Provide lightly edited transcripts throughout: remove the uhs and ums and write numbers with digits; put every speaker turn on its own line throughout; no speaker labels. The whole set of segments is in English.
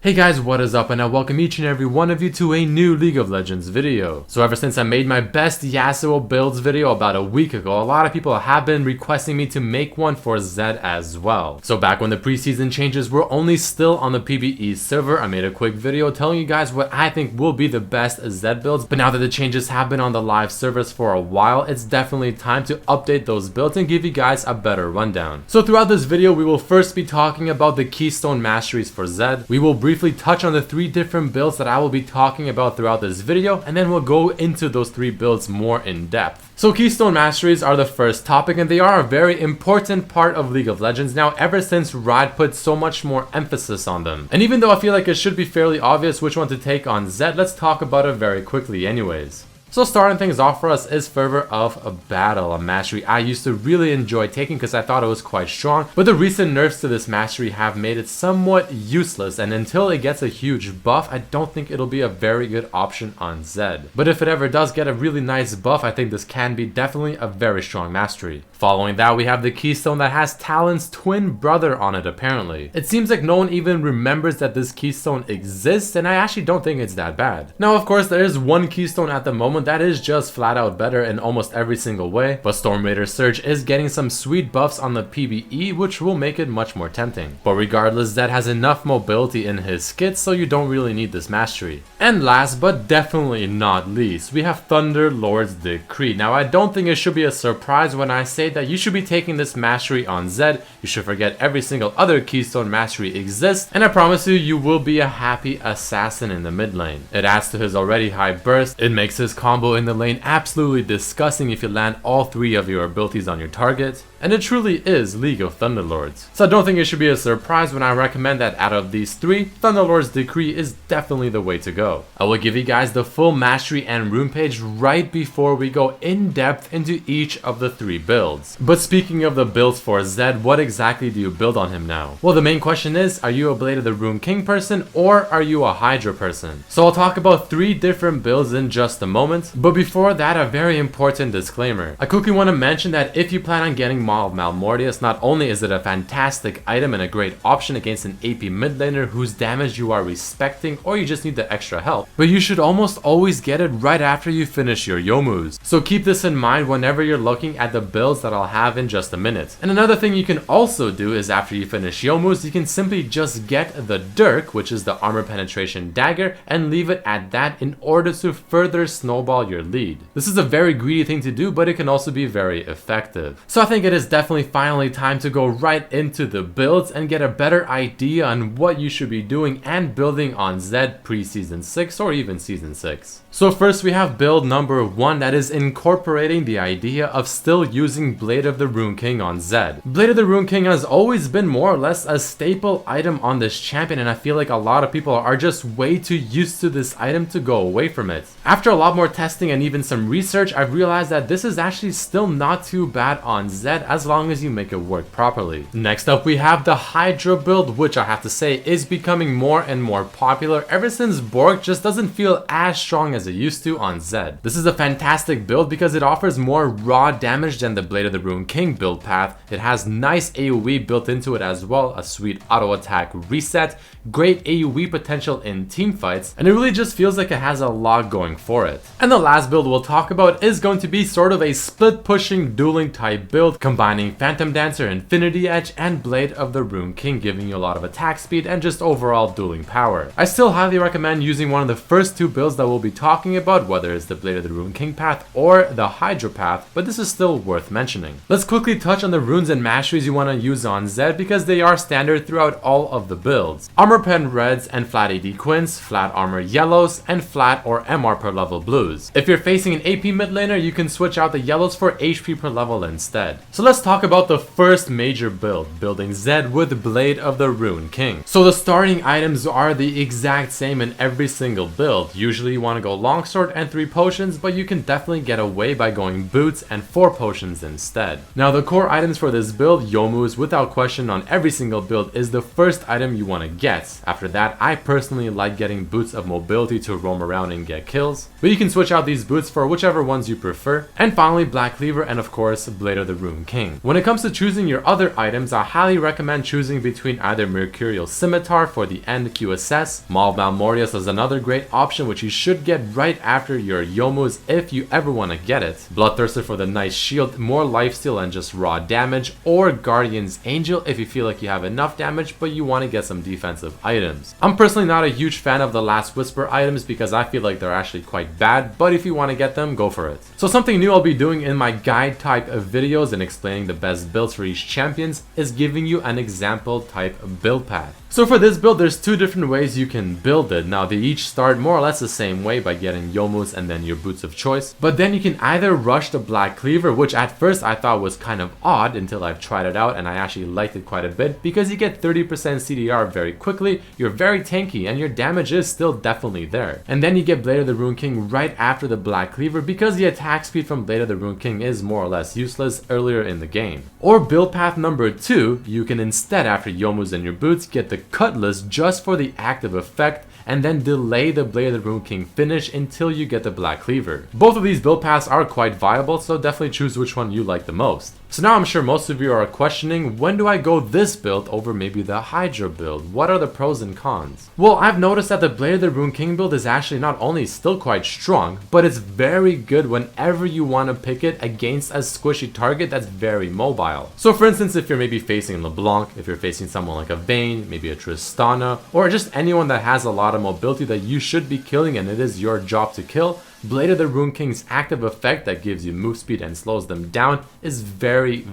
Hey guys, what is up, and I welcome each and every one of you to a new League of Legends video. So ever since I made my best Yasuo builds video about a week ago, a lot of people have been requesting me to make one for Zed as well. So back when the preseason changes were only still on the PvE server, I made a quick video telling you guys what I think will be the best Zed builds, but now that the changes have been on the live servers for a while, it's definitely time to update those builds and give you guys a better rundown. So throughout this video, we will first be talking about the Keystone Masteries for Zed. We will briefly touch on the 3 different builds that I will be talking about throughout this video, and then we'll go into those 3 builds more in depth. So Keystone Masteries are the first topic, and they are a very important part of League of Legends now ever since Riot put so much more emphasis on them. And even though I feel like it should be fairly obvious which one to take on Zed, let's talk about it very quickly anyways. So starting things off for us is Fervor of a Battle, a mastery I used to really enjoy taking because I thought it was quite strong, but the recent nerfs to this mastery have made it somewhat useless, and until it gets a huge buff, I don't think it'll be a very good option on Zed. But if it ever does get a really nice buff, I think this can be definitely a very strong mastery. Following that, we have the Keystone that has Talon's twin brother on it apparently. It seems like no one even remembers that this Keystone exists, and I actually don't think it's that bad. Now of course there is one Keystone at the moment that is just flat out better in almost every single way, but Storm Raider Surge is getting some sweet buffs on the PvE which will make it much more tempting. But regardless, Zed has enough mobility in his skits, so you don't really need this mastery. And last but definitely not least, we have Thunder Lord's Decree. Now I don't think it should be a surprise when I say that you should be taking this mastery on Zed. You should forget every single other Keystone mastery exists, and I promise you, you will be a happy assassin in the mid lane. It adds to his already high burst, it makes his combo in the lane absolutely disgusting if you land all 3 of your abilities on your target, and it truly is League of Thunderlords. So I don't think it should be a surprise when I recommend that out of these 3, Thunderlord's Decree is definitely the way to go. I will give you guys the full mastery and rune page right before we go in depth into each of the 3 builds. But speaking of the builds for Zed, what exactly do you build on him now? Well, the main question is, are you a Blade of the Rune King person or are you a Hydra person? So I'll talk about 3 different builds in just a moment, but before that, a very important disclaimer. I quickly want to mention that if you plan on getting Maw of Malmortius, not only is it a fantastic item and a great option against an AP mid laner whose damage you are respecting or you just need the extra help, but you should almost always get it right after you finish your Yomus. So keep this in mind whenever you're looking at the builds that I'll have in just a minute. And another thing you can also do is after you finish Yomus, you can simply just get the Dirk, which is the armor penetration dagger, and leave it at that in order to further snowball your lead. This is a very greedy thing to do, but it can also be very effective. So I think it is definitely finally time to go right into the builds and get a better idea on what you should be doing and building on Zed pre-season 6 or even season 6. So first we have build number 1 that is incorporating the idea of still using Blade of the Rune King on Zed. Blade of the Rune King has always been more or less a staple item on this champion, and I feel like a lot of people are just way too used to this item to go away from it. After a lot more testing and even some research, I've realized that this is actually still not too bad on Zed as long as you make it work properly. Next up we have the Hydra build, which I have to say is becoming more and more popular ever since Borg just doesn't feel as strong as it used to on Zed. This is a fantastic build because it offers more raw damage than the Blade of the Rune King build path. It has nice AoE built into it as well, a sweet auto attack reset, great AoE potential in team fights, and it really just feels like it has a lot going for it. And the last build we'll talk about is going to be sort of a split pushing dueling type build, combining Phantom Dancer, Infinity Edge, and Blade of the Rune King, giving you a lot of attack speed and just overall dueling power. I still highly recommend using one of the first 2 builds that we'll be talking about, whether it's the Blade of the Rune King path or the Hydra path, but this is still worth mentioning. Let's quickly touch on the runes and masteries you want to use on Zed because they are standard throughout all of the builds. Armor pen reds and flat AD quints, flat armor yellows, and flat or MR per level blues. If you're facing an AP mid laner, you can switch out the yellows for HP per level instead. So let's talk about the first major build, building Zed with Blade of the Rune King. So the starting items are the exact same in every single build. Usually you want to go longsword and 3 potions, but you can definitely get away by going boots and 4 potions instead. Now the core items for this build, Yomus without question on every single build, is the first item you want to get. After that, I personally like getting boots of mobility to roam around and get kills, but you can switch out these boots for whichever ones you prefer. And finally Black Cleaver and of course Blade of the Rune King. King. When it comes to choosing your other items, I highly recommend choosing between either Mercurial Scimitar for the end QSS, Maul Malmorius is another great option which you should get right after your Youmuu's if you ever want to get it, Bloodthirster for the nice shield, more lifesteal and just raw damage, or Guardian's Angel if you feel like you have enough damage but you want to get some defensive items. I'm personally not a huge fan of the Last Whisper items because I feel like they're actually quite bad, but if you want to get them, go for it. So something new I'll be doing in my guide type of videos and explaining the best builds for each champions is giving you an example type build path. So for this build, there's two different ways you can build it. Now they each start more or less the same way by getting Youmuu's and then your boots of choice. But then you can either rush the Black Cleaver, which at first I thought was kind of odd until I've tried it out and I actually liked it quite a bit because you get 30% CDR very quickly, you're very tanky and your damage is still definitely there. And then you get Blade of the Ruined King right after the Black Cleaver because the attack speed from Blade of the Ruined King is more or less useless earlier in the game. Or build path number 2, you can instead after Youmuu's and your boots get the Cutlass just for the active effect and then delay the Blade of the Ruined King finish until you get the Black Cleaver. Both of these build paths are quite viable, so definitely choose which one you like the most. So now I'm sure most of you are questioning, when do I go this build over maybe the Hydra build? What are the pros and cons? Well, I've noticed that the Blade of the Ruined King build is actually not only still quite strong, but it's very good whenever you want to pick it against a squishy target that's very mobile. So for instance, if you're maybe facing LeBlanc, if you're facing someone like a Vayne, maybe a Tristana, or just anyone that has a lot of mobility that you should be killing and it is your job to kill, Blade of the Ruined King's active effect that gives you move speed and slows them down is very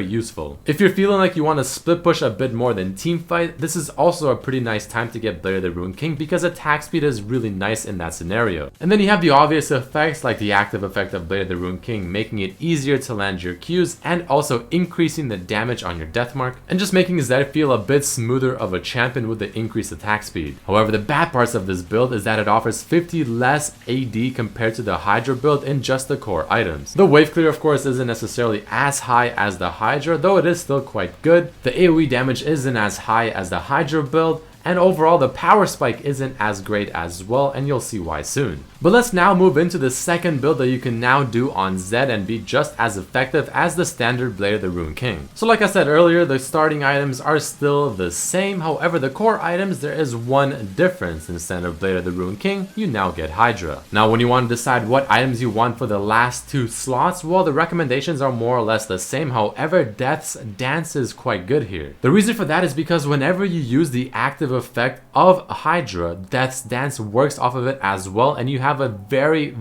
useful. If you're feeling like you want to split push a bit more than team fight, this is also a pretty nice time to get Blade of the Ruined King because attack speed is really nice in that scenario. And then you have the obvious effects like the active effect of Blade of the Ruined King making it easier to land your Qs and also increasing the damage on your death mark and just making Zed feel a bit smoother of a champion with the increased attack speed. However, the bad parts of this build is that it offers 50 less AD compared to the Hydra build in just the core items. The wave clear of course isn't necessarily as high as the Hydra, though it is still quite good. The AoE damage isn't as high as the Hydra build, and overall the power spike isn't as great as well, and you'll see why soon. But let's now move into the second build that you can now do on Zed and be just as effective as the standard Blade of the Ruined King. So like I said earlier, the starting items are still the same, however the core items there is one difference. Instead of Blade of the Ruined King, you now get Hydra. Now when you want to decide what items you want for the last two slots, well the recommendations are more or less the same, however Death's Dance is quite good here. The reason for that is because whenever you use the active effect of Hydra, Death's Dance works off of it as well, and you have a very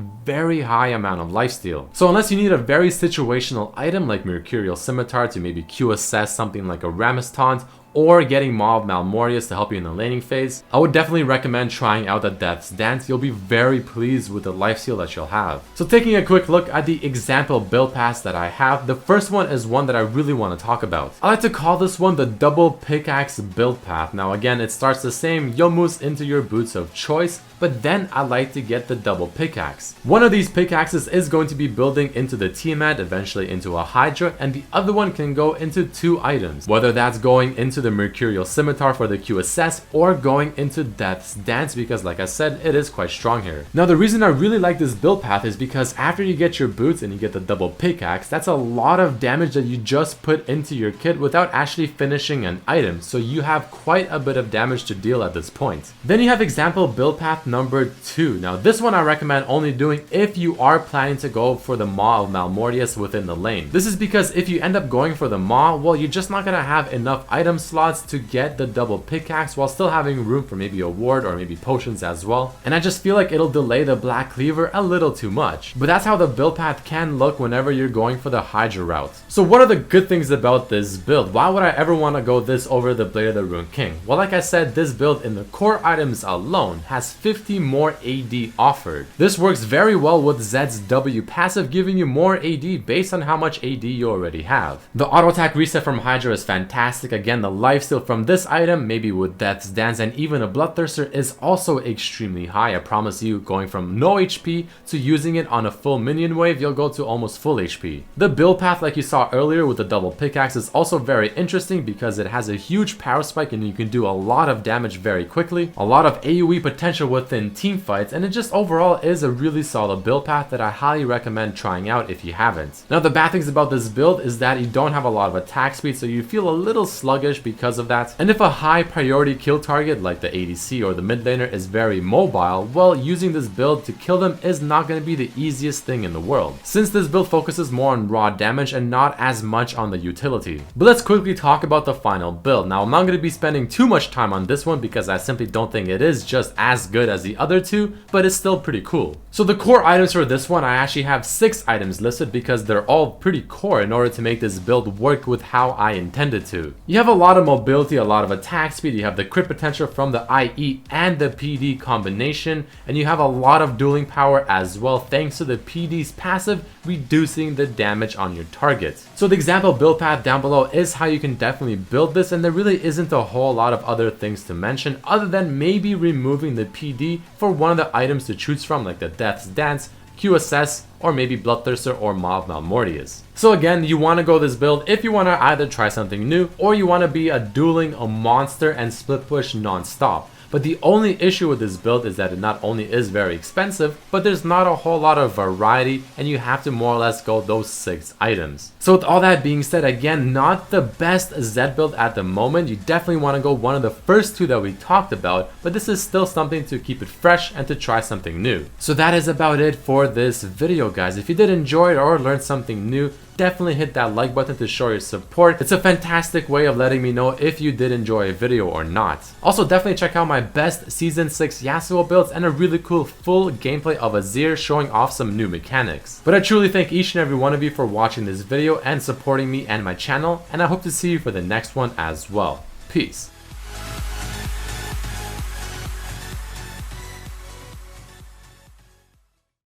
high amount of lifesteal. So unless you need a very situational item like Mercurial Scimitar to maybe Q assess something like a Rammus Taunt, or getting Maul Malmorius to help you in the laning phase, I would definitely recommend trying out the Death's Dance. You'll be very pleased with the lifesteal that you'll have. So taking a quick look at the example build paths that I have, the first one is one that I really want to talk about. I like to call this one the double pickaxe build path. Now again, it starts the same, Youmuu's into your boots of choice, but then I like to get the double pickaxe. One of these pickaxes is going to be building into the Tiamat, eventually into a Hydra, and the other one can go into two items, whether that's going into the Mercurial Scimitar for the QSS or going into Death's Dance because like I said, it is quite strong here. Now the reason I really like this build path is because after you get your boots and you get the double pickaxe, that's a lot of damage that you just put into your kit without actually finishing an item, so you have quite a bit of damage to deal at this point. Then you have example build path number 2. Now this one I recommend only doing if you are planning to go for the Maw of Malmortius within the lane. This is because if you end up going for the Maw, well you're just not gonna have enough item slots to get the double pickaxe while still having room for maybe a ward or maybe potions as well, and I just feel like it'll delay the Black Cleaver a little too much. But that's how the build path can look whenever you're going for the Hydra route. So what are the good things about this build? Why would I ever want to go this over the Blade of the Ruined King? Well, like I said, this build in the core items alone has 50 more AD offered. This works very well with Zed's W passive, giving you more AD based on how much AD you already have. The auto attack reset from Hydra is fantastic. Again, the lifesteal from this item, maybe with Death's Dance and even a Bloodthirster, is also extremely high. I promise you, going from no HP to using it on a full minion wave, you'll go to almost full HP. The build path like you saw earlier with the double pickaxe is also very interesting because it has a huge power spike and you can do a lot of damage very quickly, a lot of AoE potential with within team fights, and it just overall is a really solid build path that I highly recommend trying out if you haven't. Now the bad things about this build is that you don't have a lot of attack speed, so you feel a little sluggish because of that. And if a high priority kill target like the ADC or the mid laner is very mobile, well, using this build to kill them is not going to be the easiest thing in the world, since this build focuses more on raw damage and not as much on the utility. But let's quickly talk about the final build. Now I'm not going to be spending too much time on this one because I simply don't think it is just as good as the other two, but it's still pretty cool. So the core items for this one, I actually have 6 items listed because they're all pretty core in order to make this build work with how I intended to. You have a lot of mobility, a lot of attack speed, you have the crit potential from the IE and the PD combination, and you have a lot of dueling power as well thanks to the PD's passive reducing the damage on your target. So the example build path down below is how you can definitely build this, and there really isn't a whole lot of other things to mention other than maybe removing the PD for one of the items to choose from, like the Death's Dance, QSS, or maybe Bloodthirster or Mob Malmortius. So again, you want to go this build if you want to either try something new or you want to be a dueling a monster and split push non-stop. But the only issue with this build is that it not only is very expensive, but there's not a whole lot of variety and you have to more or less go those 6 items. So with all that being said, again, not the best Zed build at the moment. You definitely want to go one of the first 2 that we talked about, but this is still something to keep it fresh and to try something new. So that is about it for this video, guys. If you did enjoy it or learn something new, definitely hit that like button to show your support. It's a fantastic way of letting me know if you did enjoy a video or not. Also, definitely check out my best Season 6 Yasuo builds and a really cool full gameplay of Azir showing off some new mechanics. But I truly thank each and every one of you for watching this video and supporting me and my channel, and I hope to see you for the next one as well. Peace.